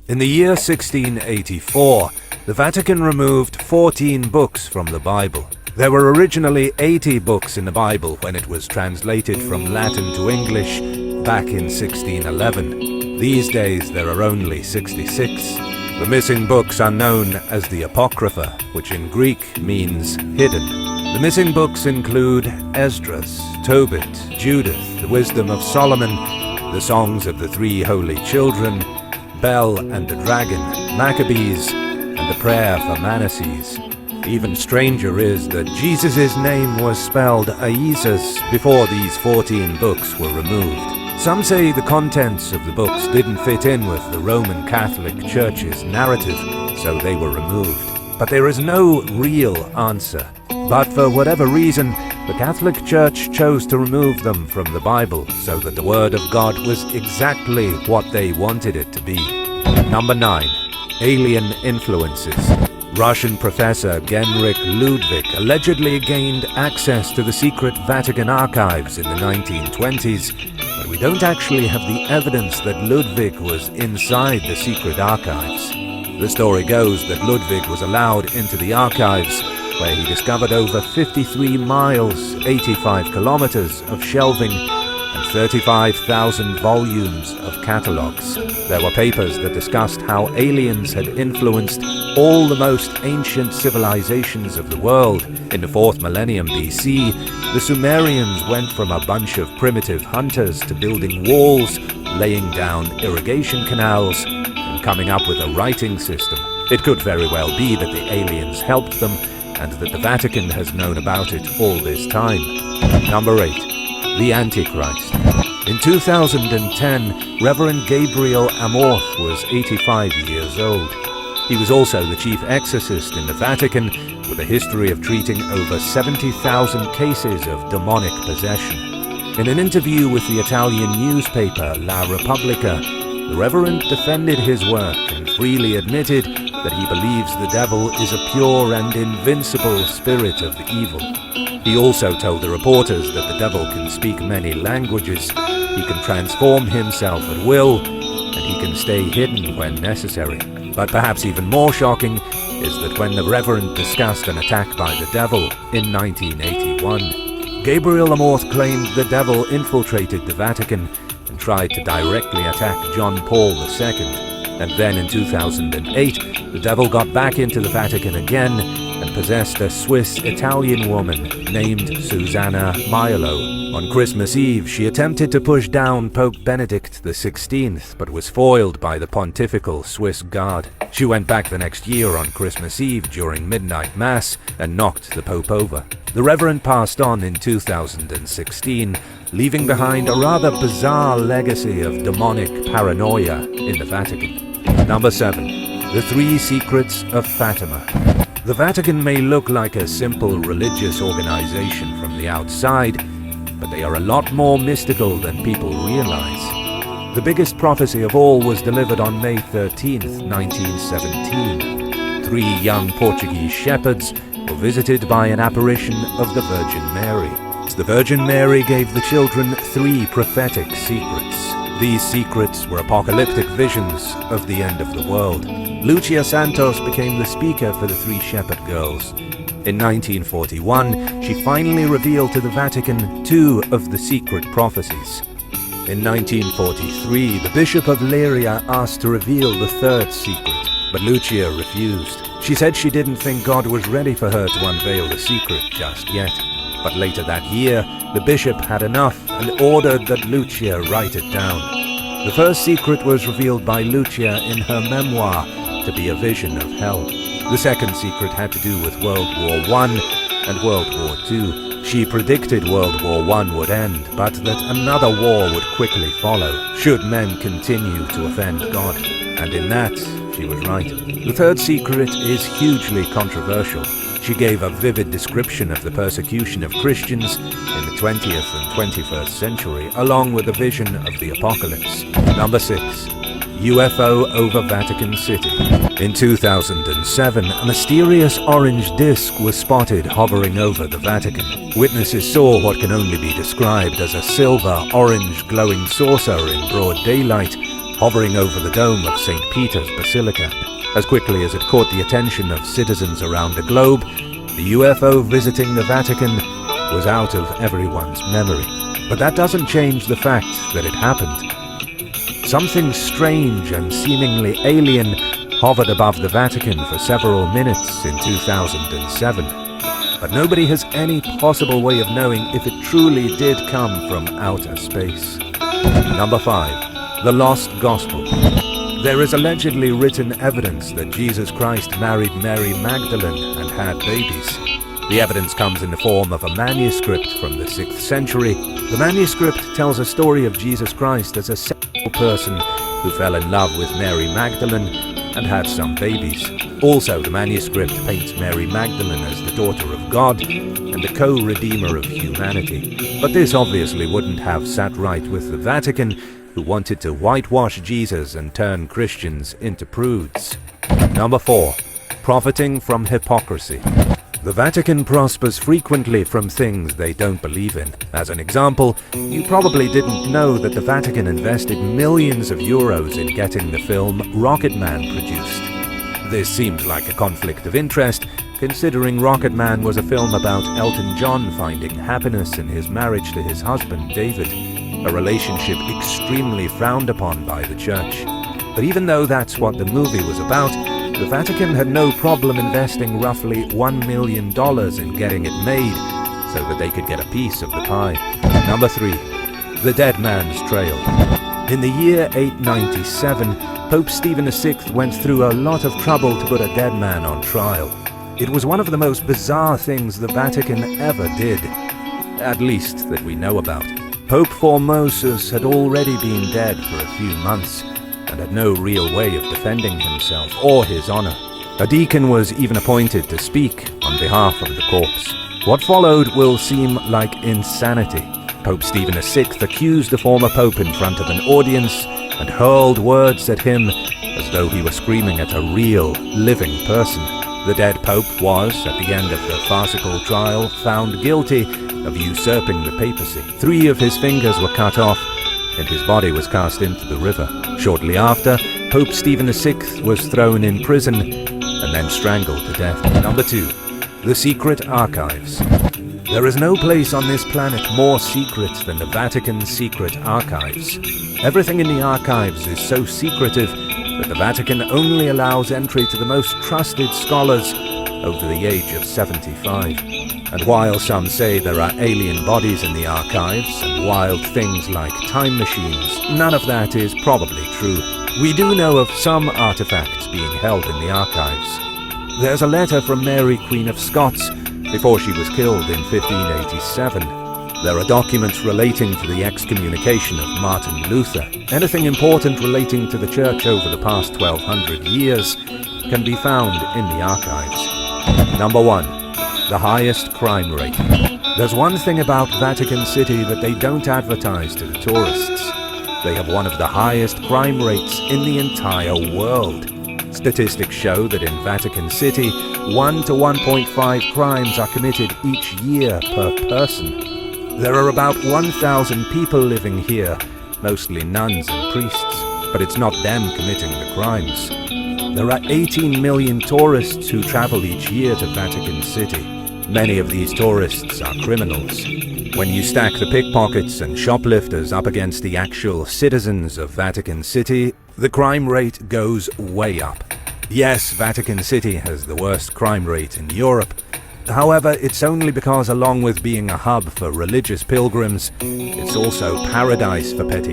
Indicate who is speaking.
Speaker 1: In the year 1684, the Vatican removed 14 books from the Bible. There were originally 80 books in the Bible when it was translated from Latin to English back in 1611. These days there are only 66. The missing books are known as the Apocrypha, which in Greek means hidden. The missing books include Esdras, Tobit, Judith, the Wisdom of Solomon, the Songs of the Three Holy Children, Bel and the Dragon, Maccabees, and the Prayer for Manasseh. Even stranger is that Jesus' name was spelled Iesus before these 14 books were removed. Some say the contents of the books didn't fit in with the Roman Catholic Church's narrative, so they were removed. But there is no real answer. But for whatever reason, the Catholic Church chose to remove them from the Bible so that the Word of God was exactly what they wanted it to be. Number 9. Alien influences. Russian professor Genrikh Ludwig allegedly gained access to the secret Vatican archives in the 1920s, but we don't actually have the evidence that Ludwig was inside the secret archives. The story goes that Ludwig was allowed into the archives, where he discovered over 53 miles, 85 kilometers of shelving and 35,000 volumes of catalogues. There were papers that discussed how aliens had influenced all the most ancient civilizations of the world. In the 4th millennium BC, the Sumerians went from a bunch of primitive hunters to building walls, laying down irrigation canals, and coming up with a writing system. It could very well be that the aliens helped them, and that the Vatican has known about it all this time. Number 8. The Antichrist. In 2010, Reverend Gabriel Amorth was 85 years old. He was also the chief exorcist in the Vatican, with a history of treating over 70,000 cases of demonic possession. In an interview with the Italian newspaper La Repubblica, the Reverend defended his work and freely admitted that he believes the devil is a pure and invincible spirit of evil. He also told the reporters that the devil can speak many languages, he can transform himself at will, and he can stay hidden when necessary. But perhaps even more shocking is that when the Reverend discussed an attack by the devil in 1981, Gabriel Amorth claimed the devil infiltrated the Vatican and tried to directly attack John Paul II. And then in 2008, the devil got back into the Vatican again and possessed a Swiss-Italian woman named Susanna Maiolo. On Christmas Eve, she attempted to push down Pope Benedict XVI, but was foiled by the Pontifical Swiss Guard. She went back the next year on Christmas Eve during midnight mass and knocked the Pope over. The Reverend passed on in 2016, leaving behind a rather bizarre legacy of demonic paranoia in the Vatican. Number 7. The Three Secrets of Fatima. The Vatican may look like a simple religious organization from the outside, but they are a lot more mystical than people realize. The biggest prophecy of all was delivered on May 13th, 1917. 3 young Portuguese shepherds were visited by an apparition of the Virgin Mary. The Virgin Mary gave the children 3 prophetic secrets. These secrets were apocalyptic visions of the end of the world. Lucia Santos became the speaker for the 3 shepherd girls. In 1941, she finally revealed to the Vatican 2 of the secret prophecies. In 1943, the Bishop of Leiria asked to reveal the 3rd secret, but Lucia refused. She said she didn't think God was ready for her to unveil the secret just yet. But later that year, the bishop had enough and ordered that Lucia write it down. The first secret was revealed by Lucia in her memoir to be a vision of hell. The second secret had to do with World War I and World War II. She predicted World War I would end, but that another war would quickly follow, should men continue to offend God. And in that, she was right. The third secret is hugely controversial. She gave a vivid description of the persecution of Christians in the 20th and 21st century, along with a vision of the apocalypse. Number 6. UFO over Vatican City. In 2007, a mysterious orange disc was spotted hovering over the Vatican. Witnesses saw what can only be described as a silver-orange glowing saucer in broad daylight, hovering over the dome of St. Peter's Basilica. As quickly as it caught the attention of citizens around the globe, the UFO visiting the Vatican was out of everyone's memory. But that doesn't change the fact that it happened. Something strange and seemingly alien hovered above the Vatican for several minutes in 2007. But nobody has any possible way of knowing if it truly did come from outer space. Number 5. The Lost Gospel. There is allegedly written evidence that Jesus Christ married Mary Magdalene and had babies. The evidence comes in the form of a manuscript from the 6th century. The manuscript tells a story of Jesus Christ as a sexual person who fell in love with Mary Magdalene and had some babies. Also, the manuscript paints Mary Magdalene as the daughter of God and the co-redeemer of humanity. But this obviously wouldn't have sat right with the Vatican, who wanted to whitewash Jesus and turn Christians into prudes. Number 4. Profiting from hypocrisy. The Vatican prospers frequently from things they don't believe in. As an example, you probably didn't know that the Vatican invested millions of euros in getting the film Rocket Man produced. This seems like a conflict of interest, considering Rocket Man was a film about Elton John finding happiness in his marriage to his husband David, a relationship extremely frowned upon by the church. But even though that's what the movie was about, the Vatican had no problem investing roughly $1 million in getting it made so that they could get a piece of the pie. Number 3. The Dead Man's Trail. In the year 897, Pope Stephen VI went through a lot of trouble to put a dead man on trial. It was one of the most bizarre things the Vatican ever did, at least that we know about. Pope Formosus had already been dead for a few months and had no real way of defending himself or his honor. A deacon was even appointed to speak on behalf of the corpse. What followed will seem like insanity. Pope Stephen VI accused the former pope in front of an audience and hurled words at him as though he were screaming at a real, living person. The dead pope was, at the end of the farcical trial, found guilty of usurping the papacy. 3 of his fingers were cut off, and his body was cast into the river. Shortly after, Pope Stephen VI was thrown in prison and then strangled to death. Number 2. The Secret Archives. There is no place on this planet more secret than the Vatican's secret archives. Everything in the archives is so secretive that the Vatican only allows entry to the most trusted scholars over the age of 75. And while some say there are alien bodies in the archives and wild things like time machines, none of that is probably true. We do know of some artifacts being held in the archives. There's a letter from Mary, Queen of Scots, before she was killed in 1587. There are documents relating to the excommunication of Martin Luther. Anything important relating to the church over the past 1200 years can be found in the archives. Number 1. The highest crime rate. There's one thing about Vatican City that they don't advertise to the tourists. They have one of the highest crime rates in the entire world. Statistics show that in Vatican City, 1 to 1.5 crimes are committed each year per person. There are about 1,000 people living here, mostly nuns and priests, but it's not them committing the crimes. There are 18 million tourists who travel each year to Vatican City. Many of these tourists are criminals. When you stack the pickpockets and shoplifters up against the actual citizens of Vatican City, the crime rate goes way up. Yes, Vatican City has the worst crime rate in Europe. However, it's only because along with being a hub for religious pilgrims, it's also paradise for petty